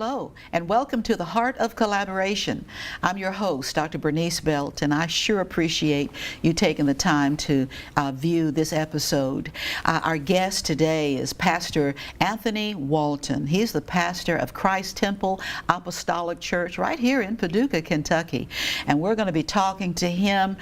Hello, and welcome to the Heart of Collaboration. I'm your host, Dr. Bernice Belt, and I sure appreciate you taking the time to view this episode. Our guest today is Pastor Anthony Walton. He's the pastor of Christ Temple Apostolic Church right here in Paducah, Kentucky. And we're going to be talking to him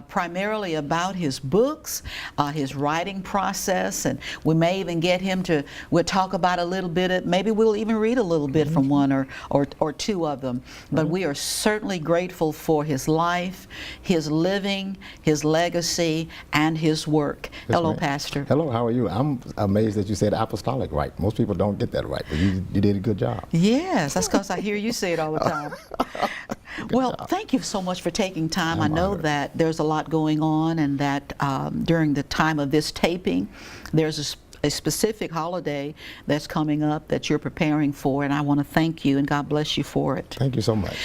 primarily about his books, his writing process, and we may even get him to, we'll talk about a little bit, maybe we'll even read a little bit from one or two of them. But we are certainly grateful for his life, his living, his legacy, and his work. Yes, Hello, ma'am. Pastor. Hello, how are you? I'm amazed that you said apostolic right. Most people don't get that right, but you did a good job. Yes, that's because I hear you say it all the time. Well, thank you so much for taking time. I know that there's a lot going on, and that during the time of this taping, there's a specific holiday that's coming up that you're preparing for, and I want to thank you and God bless you for it. Thank you so much.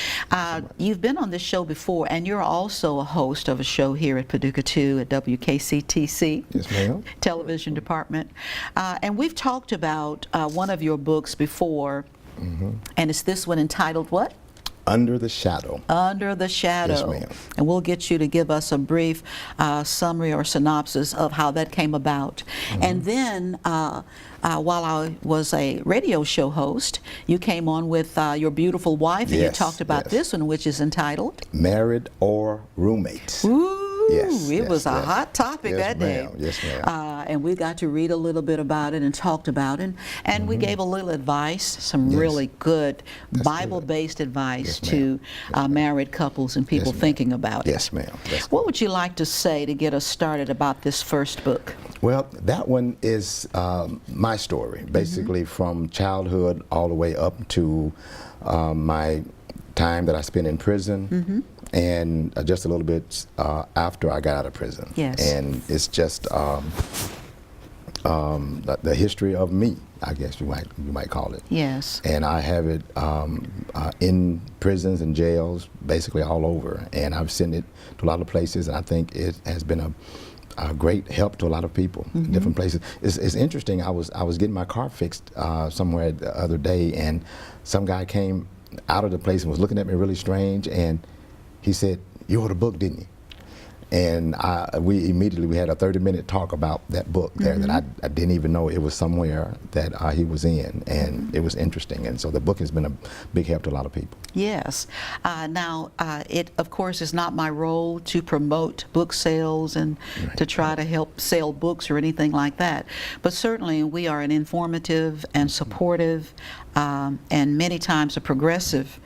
You've been on this show before, and you're also a host of a show here at Paducah 2 at WKCTC. Yes, ma'am. Television department. And we've talked about one of your books before, and it's this one entitled what? Under the Shadow. Under the Shadow. Yes, ma'am. And we'll get you to give us a brief summary or synopsis of how that came about. And then while I was a radio show host, you came on with your beautiful wife, and you talked about this one, which is entitled Married or Roommates. Ooh, Yes, it was a hot topic that day. Yes, ma'am. And we got to read a little bit about it and talked about it. And we gave a little advice, some really good Bible-based advice to married couples and people thinking about it. Yes, ma'am. What would you like to say to get us started about this first book? Well, that one is my story, basically from childhood all the way up to my time that I spent in prison, and just a little bit after I got out of prison. Yes. And it's just the history of me, I guess you might call it. Yes. And I have it in prisons and jails, basically all over. And I've sent it to a lot of places, and I think it has been a great help to a lot of people in different places. It's interesting. I was getting my car fixed somewhere the other day, and some guy came out of the place and was looking at me really strange, and he said, "You wrote a book, didn't you?" And we immediately had a 30-minute talk about that book there that I didn't even know it was somewhere that he was in, and it was interesting. And so the book has been a big help to a lot of people. Yes. Now, it, of course, is not my role to promote book sales and to try to help sell books or anything like that. But certainly we are an informative and supportive and many times a progressive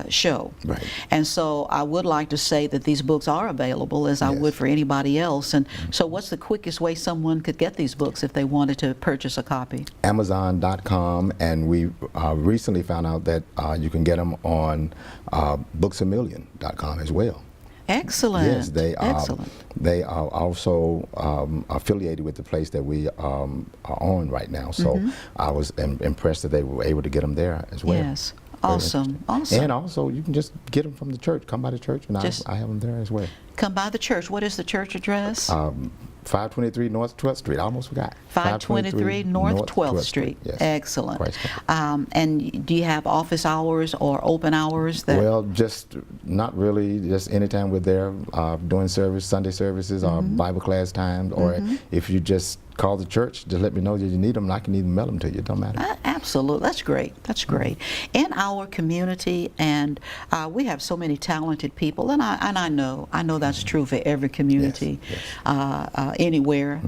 show. Right. And so I would like to say that these books are available, as I would for anybody else. And so what's the quickest way someone could get these books if they wanted to purchase a copy? Amazon.com, and we recently found out that you can get them on booksamillion.com as well. Excellent. Yes, Excellent. They are also affiliated with the place that we are on right now. So I was impressed that they were able to get them there as well. Yes. Awesome. Awesome. And also, you can just get them from the church. Come by the church, and I have them there as well. Come by the church. What is the church address? 523 North 12th Street. I almost forgot. 523 North 12th Street. Yes. Excellent. And do you have office hours or open hours? Well, just not really. Just anytime we're there doing service, Sunday services, or Bible class times, or if you just call the church, just let me know that you need them, and I can even mail them to you. It don't matter. Absolutely. That's great. That's great. In our community, and we have so many talented people, and I know that's true for every community, anywhere.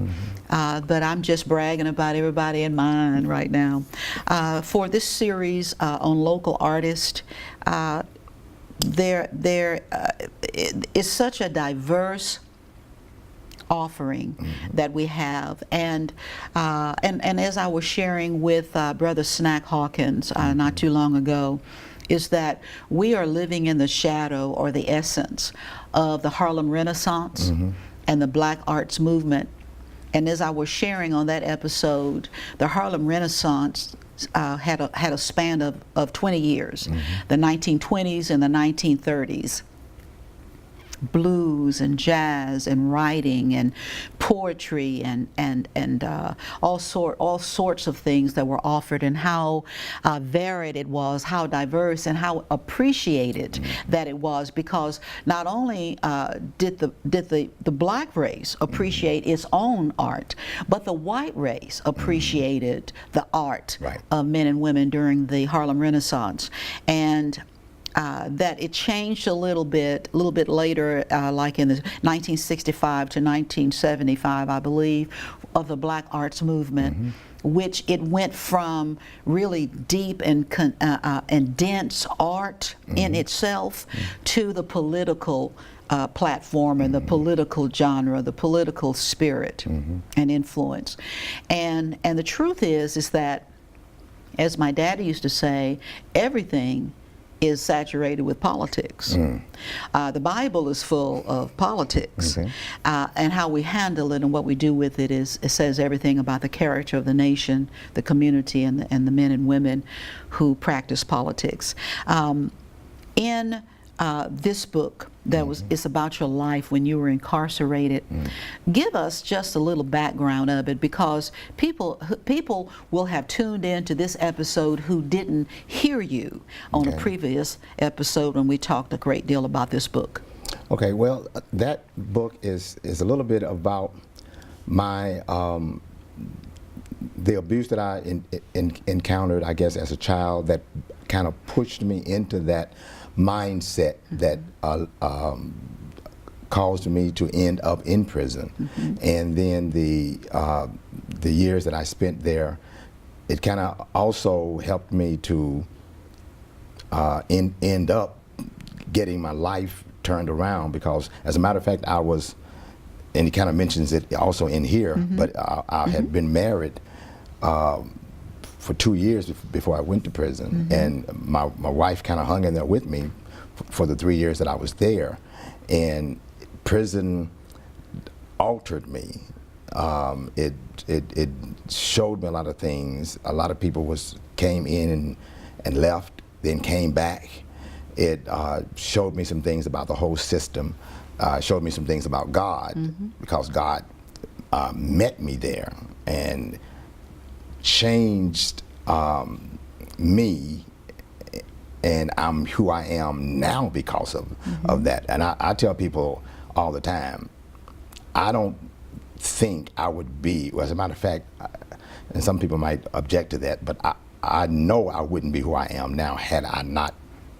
But I'm just bragging about everybody in mine right now. For this series on local artists, there is such a diverse offering that we have, and as I was sharing with Brother Snack Hawkins not too long ago, is that we are living in the shadow or the essence of the Harlem Renaissance and the Black arts movement. And as I was sharing on that episode, the Harlem Renaissance had a span of 20 years, the 1920s and the 1930s. blues and jazz and writing and poetry and all sorts of things that were offered, and how varied it was, how diverse, and how appreciated that it was, because not only did the black race appreciate its own art, but the white race appreciated the art Right. of men and women during the Harlem Renaissance. And that it changed a little bit later, like in the 1965 to 1975, I believe, of the Black Arts Movement, which it went from really deep and dense art in itself to the political platform and the political genre, the political spirit and influence. And the truth is that, as my daddy used to say, everything is saturated with politics. The Bible is full of politics, and how we handle it and what we do with it it says everything about the character of the nation, the community, and the men and women who practice politics. In this book it's about your life when you were incarcerated. Give us just a little background of it, because people will have tuned in to this episode who didn't hear you on a previous episode when we talked a great deal about this book. Okay, well, that book is a little bit about my the abuse that I encountered, I guess, as a child, that kind of pushed me into that mindset that caused me to end up in prison. And then the years that I spent there, it kind of also helped me to end up getting my life turned around, because as a matter of fact, I was, and he kind of mentions it also in here, but I had been married for 2 years before I went to prison, and my wife kind of hung in there with me for the 3 years that I was there. And prison altered me. It showed me a lot of things. A lot of people came in and left, then came back. It showed me some things about the whole system. Showed me some things about God, because God met me there and changed me, and I'm who I am now because of that. And I tell people all the time, I don't think I would be, well, as a matter of fact, and some people might object to that, but I know I wouldn't be who I am now had I not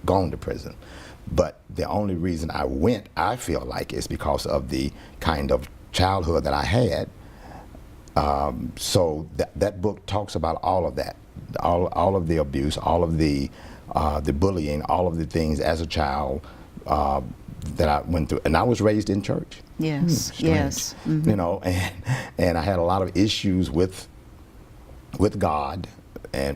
gone to prison. But the only reason I went, I feel like, is because of the kind of childhood that I had. So that book talks about all of that, all of the abuse, all of the bullying, all of the things as a child that I went through. And I was raised in church. Yes, yes. You know, and I had a lot of issues with God.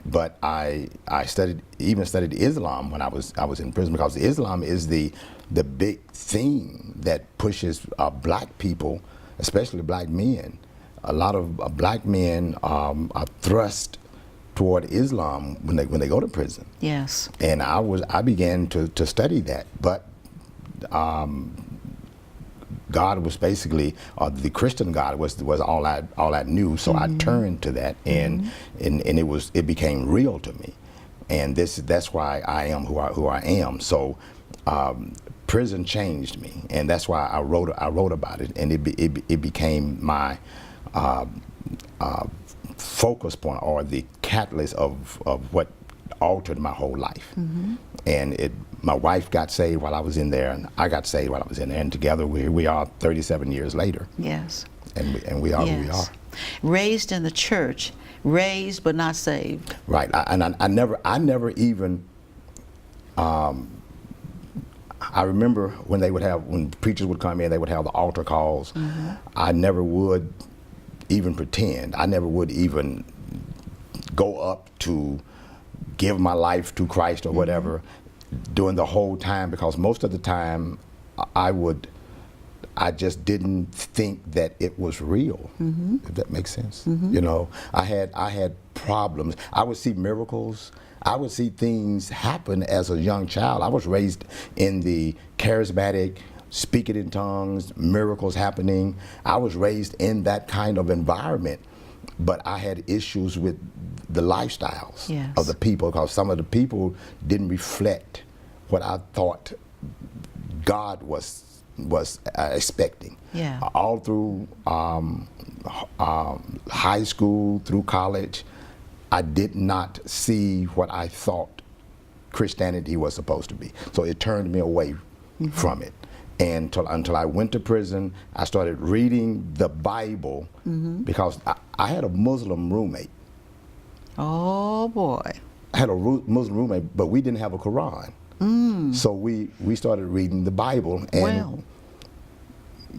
But I studied Islam when I was in prison, because Islam is the big thing that pushes black people, especially black men. A lot of black men are thrust toward Islam when they go to prison. Yes. And I began to study that, but God was basically, the Christian God was all I knew. So I turned to that, and it became real to me, and that's why I am who I am. So prison changed me, and that's why I wrote about it, and it became my focus point, or the catalyst of what altered my whole life. And my wife got saved while I was in there, and I got saved while I was in there, and together we are 37 years later. Yes. And we are who we are. Raised in the church, raised but not saved. Right. I never even. I remember when preachers would come in, they would have the altar calls. I never would even pretend. I never would even go up to give my life to Christ or whatever during the whole time, because most of the time I just didn't think that it was real, if that makes sense. You know, I had problems. I would see miracles. I would see things happen as a young child. I was raised in the charismatic speaking in tongues, miracles happening. I was raised in that kind of environment, but I had issues with the lifestyles Yes. of the people, because some of the people didn't reflect what I thought God was expecting. Yeah. All through high school, through college, I did not see what I thought Christianity was supposed to be. So it turned me away from it. And until I went to prison, I started reading the Bible, because I had a Muslim roommate. Oh boy. I had a Muslim roommate, but we didn't have a Quran. So we started reading the Bible. And Well.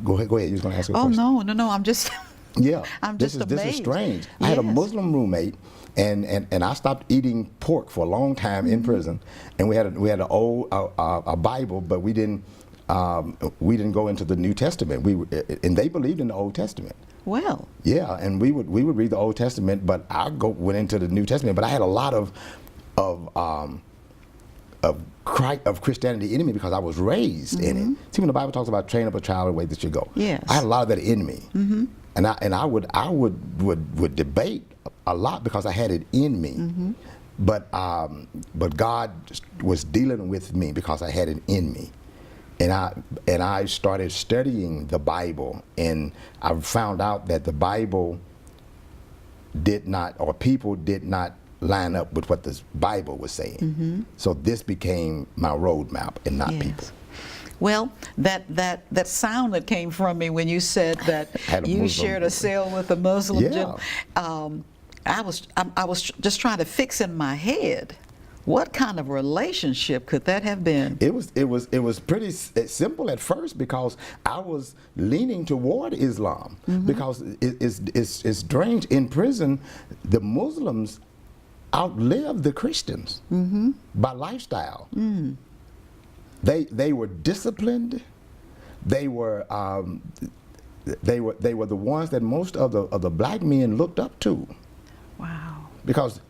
Go ahead. You was going to ask a Oh question. no. I'm just. Yeah, I'm just this amazed. is strange. I had a Yes. Muslim roommate, and I stopped eating pork for a long time in prison. And we had an old a Bible, but we didn't go into the New Testament. And they believed in the Old Testament. Well. Yeah, and we would read the Old Testament, but went into the New Testament. But I had a lot of Christianity in me, because I was raised in it. See, when the Bible talks about train up a child in the way that you go, Yes. I had a lot of that in me, and I would debate a lot because I had it in me, but God was dealing with me because I had it in me, and I started studying the Bible, and I found out that the Bible did not, or people did not, line up with what the Bible was saying. So this became my roadmap, and not Yes. people. Well, that sound that came from me when you said that Had a you Muslim shared a cell with a Muslim, Yeah. I was just trying to fix in my head, what kind of relationship could that have been? It was pretty simple at first, because I was leaning toward Islam, because it's strange. In prison, the Muslims outlived the Christians by lifestyle. They were disciplined. They were the ones that most of the black men looked up to, Wow. because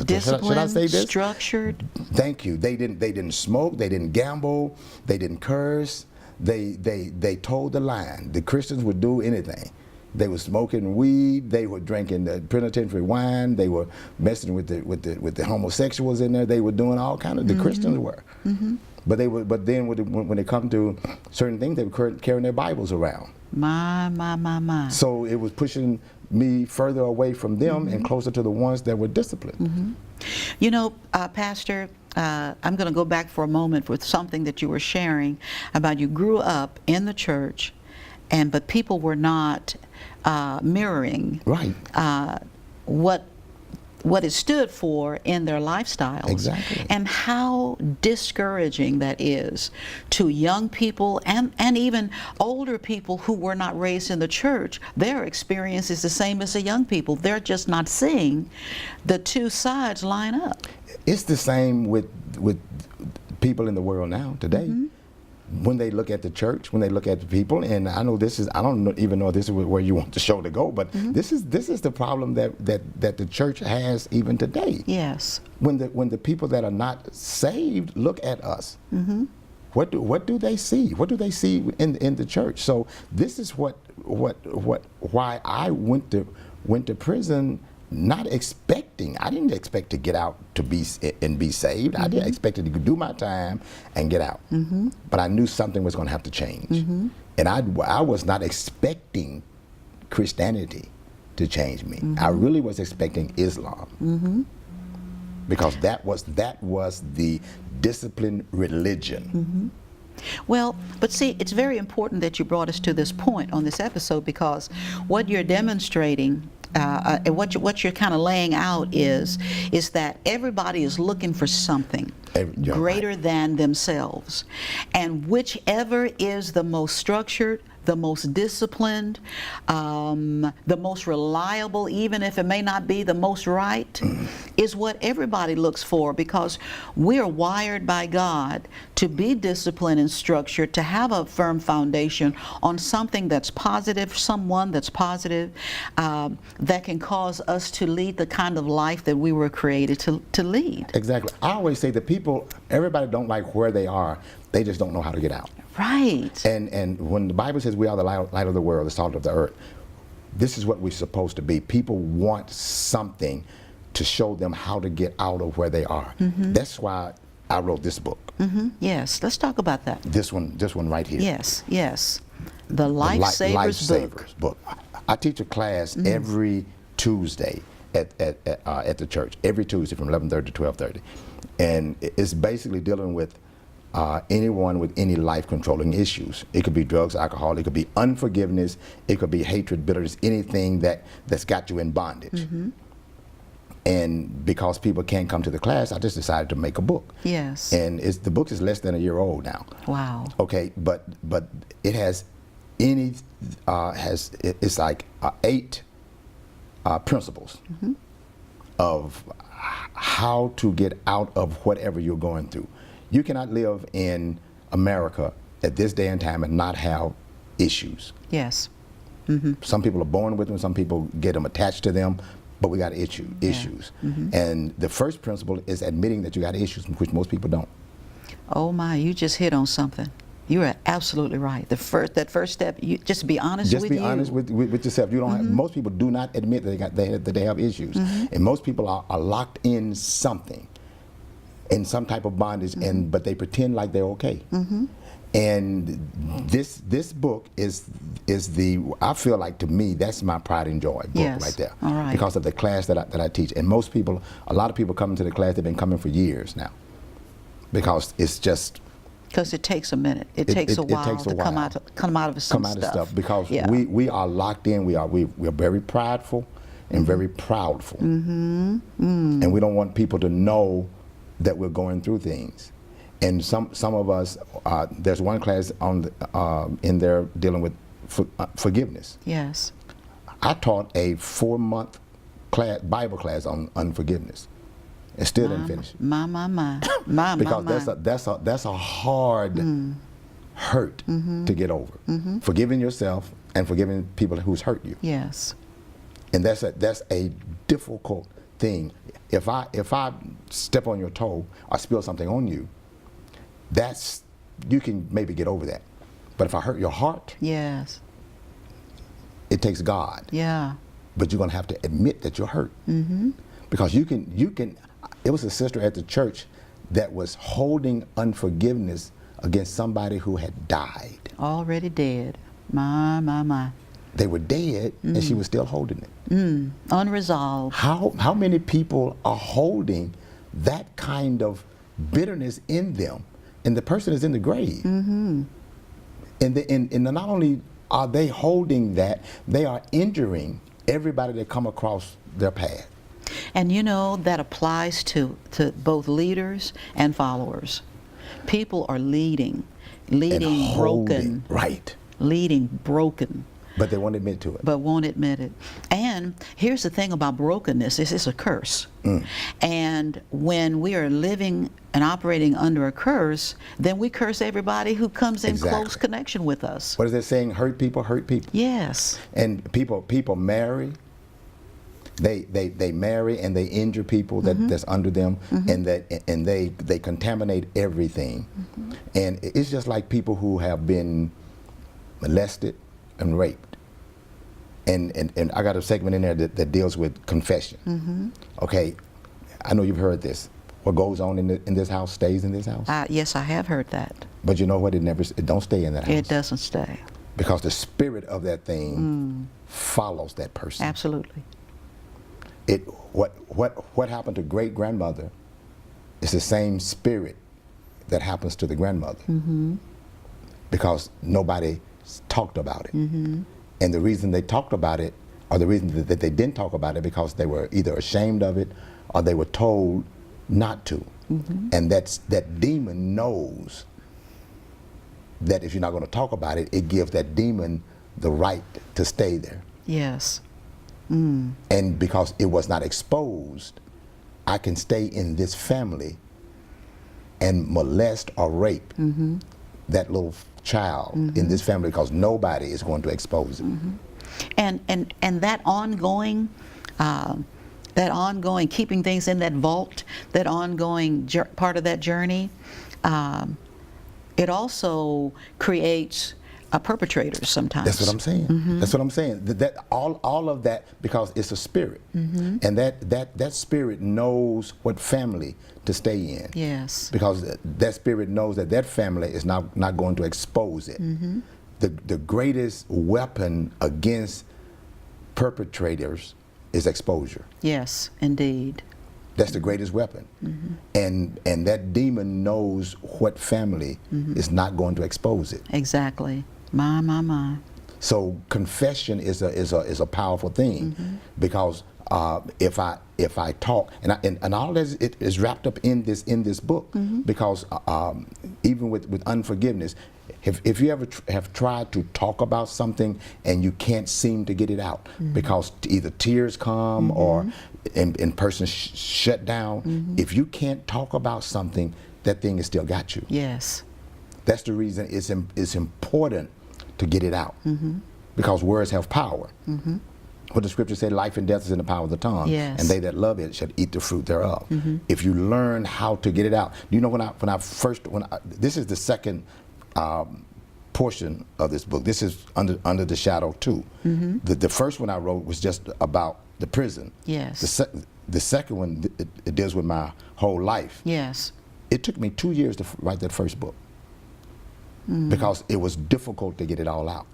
Disciplined, should I say this? structured. Thank you. They didn't smoke. They didn't gamble. They didn't curse. They told the line. The Christians would do anything. They were smoking weed. They were drinking the penitentiary wine. They were messing with the homosexuals in there. They were doing all kind of. The Christians were. But then when it come to certain things, they were carrying their Bibles around. My. So it was pushing me further away from them and closer to the ones that were disciplined. You know, Pastor, I'm going to go back for a moment with something that you were sharing about. You grew up in the church, but people were not mirroring Right. what it stood for in their lifestyles. Exactly. And how discouraging that is to young people and even older people who were not raised in the church. Their experience is the same as the young people. They're just not seeing the two sides line up. It's the same with people in the world now today. When they look at the church, when they look at the people, and I know this is, I don't even know if this is where you want the show to go, but this is the problem that the church has even today. Yes. When the people that are not saved look at us, what do they see? What do they see in the church? So this is why I went to prison. Not expecting, I didn't expect to get out to be saved. I didn't expect to do my time and get out. But I knew something was going to have to change. And I was not expecting Christianity to change me. I really was expecting Islam. Because that was the disciplined religion. Well, but see, it's very important that you brought us to this point on this episode, because what you're demonstrating and what you're kind of laying out is that everybody is looking for something greater than themselves. And whichever is the most structured, the most disciplined, the most reliable, even if it may not be the most right, is what everybody looks for, because we're wired by God to be disciplined and structured, to have a firm foundation on something that's positive, someone that's positive, that can cause us to lead the kind of life that we were created to lead. Exactly. I always say that everybody don't like where they are They just don't know how to get out. Right. And when the Bible says we are the light of the world, the salt of the earth, this is what we're supposed to be. People want something to show them how to get out of where they are. That's why I wrote this book. Yes, let's talk about that. This one right here. Yes, yes. The Lifesavers book. I teach a class every Tuesday at the church. Every Tuesday from 11:30 to 12:30, and it's basically dealing with anyone with any life-controlling issues. It could be drugs, alcohol. It could be unforgiveness. It could be hatred, bitterness. Anything that's got you in bondage. And because people can't come to the class, I just decided to make a book. Yes. And the book is less than a year old now. Wow. Okay, but it has it's like 8 principles of how to get out of whatever you're going through. You cannot live in America at this day and time and not have issues. Yes. Some people are born with them, some people get them attached to them, but we got issues. And the first principle is admitting that you got issues, which most people don't. Oh my, you just hit on something. You are absolutely right. That first step, you just be honest with you. Just be honest with yourself. You don't have, most people do not admit that they have issues. And most people are locked in something, in some type of bondage, but they pretend like they're okay. And this book is I feel like, to me, that's my pride and joy book right there. All right. Because of the class that I teach. And a lot of people come into the class, they've been coming for years now. Because it's just... Because it takes a minute. It takes a while to come out of some stuff. Because we are locked in. We're very prideful and very proudful. And we don't want people to know that we're going through things. And some of us, there's one class in there dealing with forgiveness. Yes. I taught a 4-month Bible class on unforgiveness, and still didn't finish it. Because that's a hard hurt to get over. Forgiving yourself and forgiving people who's hurt you. Yes. And that's a difficult thing. If I step on your toe or spill something on you, you can maybe get over that. But if I hurt your heart, yes, it takes God. Yeah. But you're gonna have to admit that you're hurt. Because you can. It was a sister at the church that was holding unforgiveness against somebody who had died. Already dead. My. They were dead, and she was still holding it. Unresolved. How many people are holding that kind of bitterness in them, and the person is in the grave? And not only are they holding that, they are injuring everybody that come across their path. And you know, that applies to both leaders and followers. People are leading broken. Right. Leading broken. But they won't admit to it. But won't admit it. And here's the thing about brokenness, it's a curse. And when we are living and operating under a curse, then we curse everybody who comes in close connection with us. What is that saying? Hurt people hurt people. Yes. And people marry. They marry and they injure people that's under them, and they contaminate everything. And it's just like people who have been molested and raped. And I got a segment in there that deals with confession. Okay, I know you've heard this. What goes on in this house stays in this house. Yes, I have heard that. But you know what? It don't stay in that house. It doesn't stay. Because the spirit of that thing follows that person. Absolutely. What happened to great grandmother is the same spirit that happens to the grandmother. Because nobody talked about it. And the reason they talked about it, or the reason that they didn't talk about it, because they were either ashamed of it or they were told not to. And that demon knows that if you're not going to talk about it, it gives that demon the right to stay there. Yes. And because it was not exposed, I can stay in this family and molest or rape that little child in this family, because nobody is going to expose it. And that ongoing keeping things in that vault, that ongoing part of that journey, it also creates perpetrators sometimes. That's what I'm saying. Mm-hmm. That's what I'm saying. That all of that, because it's a spirit, Mm-hmm. and that spirit knows what family to stay in. Yes. Because that spirit knows that family is not going to expose it. Mm-hmm. The greatest weapon against perpetrators is exposure. Yes, indeed. That's the greatest weapon. Mm-hmm. And that demon knows what family Mm-hmm. is not going to expose it. Exactly. My. So confession is a powerful thing, Mm-hmm. because if I talk, and all this it is wrapped up in this book, Mm-hmm. because even with unforgiveness, if you ever have tried to talk about something and you can't seem to get it out, Mm-hmm. because either tears come or in person shut down, Mm-hmm. if you can't talk about something, that thing has still got you. Yes. That's the reason it's important to get it out, Mm-hmm. because words have power. Mm-hmm. What the scripture said, life and death is in the power of the tongue, Yes. and they that love it shall eat the fruit thereof. Mm-hmm. If you learn how to get it out, you know, this is the second portion of this book. This is under the shadow 2. Mm-hmm. The first one I wrote was just about the prison. Yes. The second one, it deals with my whole life. Yes. It took me 2 years to write that first book, because it was difficult to get it all out.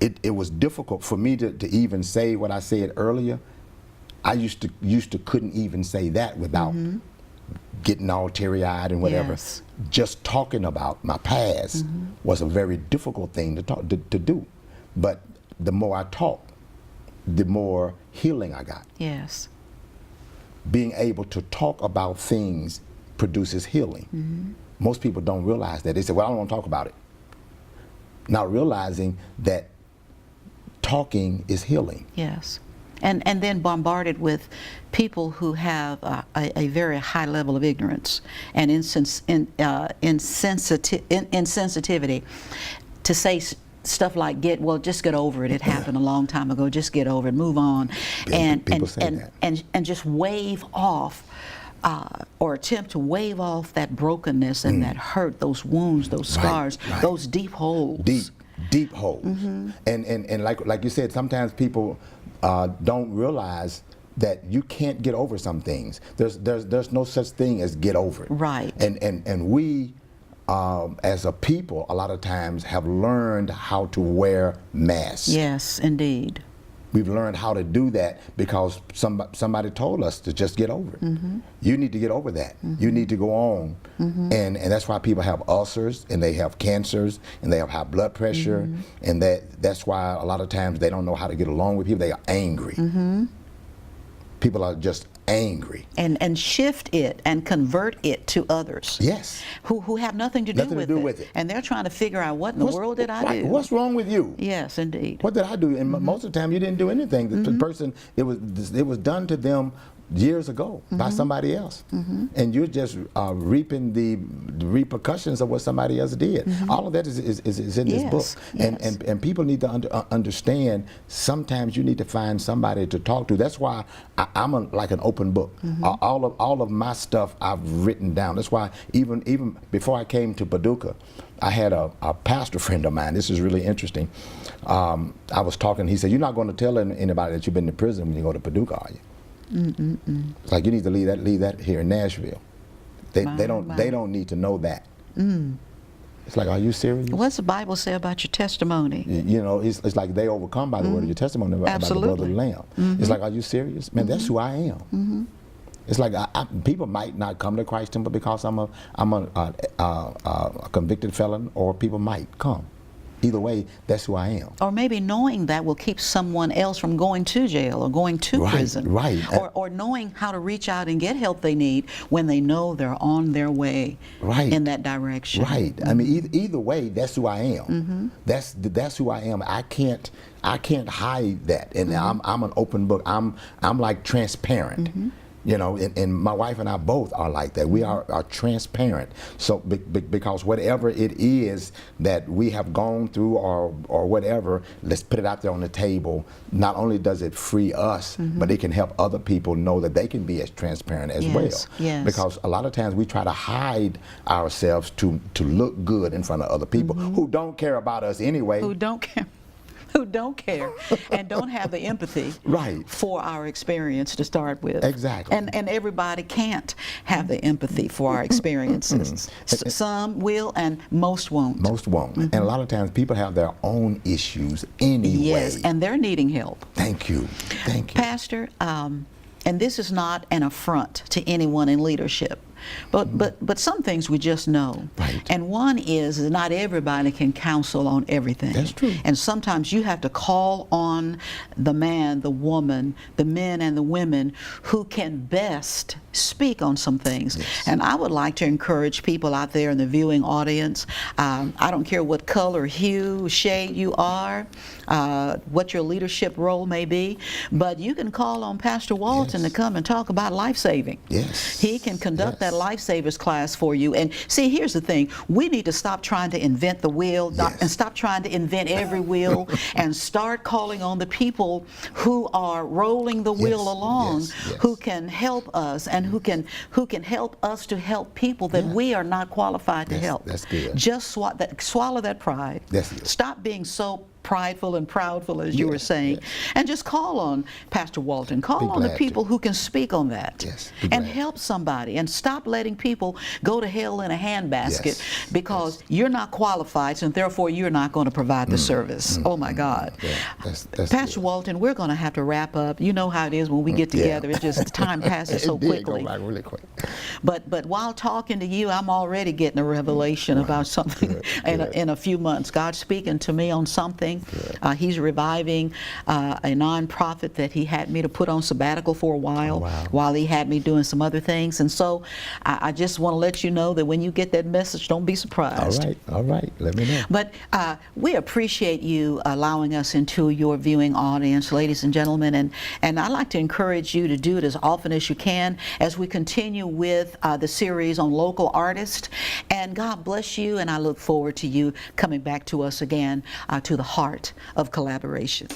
It was difficult for me to even say what I said earlier. I used to couldn't even say that without getting all teary-eyed and whatever. Yes. Just talking about my past was a very difficult thing to do. But the more I talked, the more healing I got. Yes. Being able to talk about things produces healing. Most people don't realize that. They say, well, I don't want to talk about it. Not realizing that talking is healing. Yes. And then bombarded with people who have a very high level of ignorance and insensitivity to say stuff like just get over it. It happened a long time ago. Just get over it. Move on. People say that. And just wave off or attempt to wave off that brokenness and that hurt, those wounds, those scars, those deep holes. Deep holes. And like you said, sometimes people don't realize that you can't get over some things. There's no such thing as get over it. Right. And we as a people, a lot of times have learned how to wear masks. Yes, indeed. We've learned how to do that because somebody told us to just get over it. You need to get over that. You need to go on. And that's why people have ulcers, and they have cancers, and they have high blood pressure, and that's why a lot of times they don't know how to get along with people. They are angry. People are just angry. And shift it and convert it to others. Yes. Who have nothing to do with it. And they're trying to figure out what in the world did I do? What's wrong with you? Yes, indeed. What did I do? And most of the time you didn't do anything. The person, it was done to them years ago by somebody else. And you're just reaping the repercussions of what somebody else did. All of that is in this book. And people need to understand sometimes you need to find somebody to talk to. That's why I'm like an open book. All of my stuff I've written down. That's why even before I came to Paducah, I had a pastor friend of mine. This is really interesting. I was talking, he said, you're not going to tell anybody that you've been to prison when you go to Paducah, are you? It's like you need to leave that here in Nashville. They don't need to know that. It's like, are you serious? What's the Bible say about your testimony? You know, it's like they overcome by the word of your testimony about the blood of the Lamb. It's like, are you serious? Man, that's who I am. It's like people might not come to Christ Temple because I'm a convicted felon, or people might come. Either way, that's who I am. Or maybe knowing that will keep someone else from going to jail or going to prison. Right. Or knowing how to reach out and get help they need when they know they're on their way in that direction. Right. I mean, either way, that's who I am. That's who I am. I can't hide that. And I'm an open book. I'm like transparent. You know, and my wife and I both are like that. We are transparent. So because whatever it is that we have gone through or whatever, let's put it out there on the table. Not only does it free us, but it can help other people know that they can be as transparent as well. Yes. Because a lot of times we try to hide ourselves to look good in front of other people who don't care about us anyway. Who don't care. Who don't care and don't have the empathy for our experience to start with. Exactly. And everybody can't have the empathy for our experiences. Some will and most won't. Most won't. And a lot of times people have their own issues anyway. Yes, and they're needing help. Thank you. Thank you. Pastor, and this is not an affront to anyone in leadership. But some things we just know. Right. And one is that not everybody can counsel on everything. That's true. And sometimes you have to call on the man, the woman, the men and the women who can best speak on some things. Yes. And I would like to encourage people out there in the viewing audience, I don't care what color, hue, shade you are, what your leadership role may be, but you can call on Pastor Walton to come and talk about life-saving. Yes. He can conduct that Lifesavers class for you. And see, here's the thing. We need to stop trying to invent the wheel and stop trying to invent every wheel and start calling on the people who are rolling the wheel along, who can help us and who can help us to help people that we are not qualified to help. That's good. Just swallow that pride. Stop being so prideful and proudful, as you were saying, and just call on Pastor Walton. Call on the people who can speak on that and help somebody, and stop letting people go to hell in a handbasket because you're not qualified and therefore you're not going to provide the service. Oh my God. That's Pastor Walton, we're going to have to wrap up. You know how it is when we get together. It just, time passes so quickly. It go by really quick. But while talking to you, I'm already getting a revelation about something in a few months. God's speaking to me on something. He's reviving a nonprofit that he had me to put on sabbatical for a while, while he had me doing some other things. And so I just want to let you know that when you get that message, don't be surprised. All right, let me know. But we appreciate you allowing us into your viewing audience, ladies and gentlemen, and I'd like to encourage you to do it as often as you can as we continue with the series on local artists. And God bless you, and I look forward to you coming back to us again, to the heart of collaboration.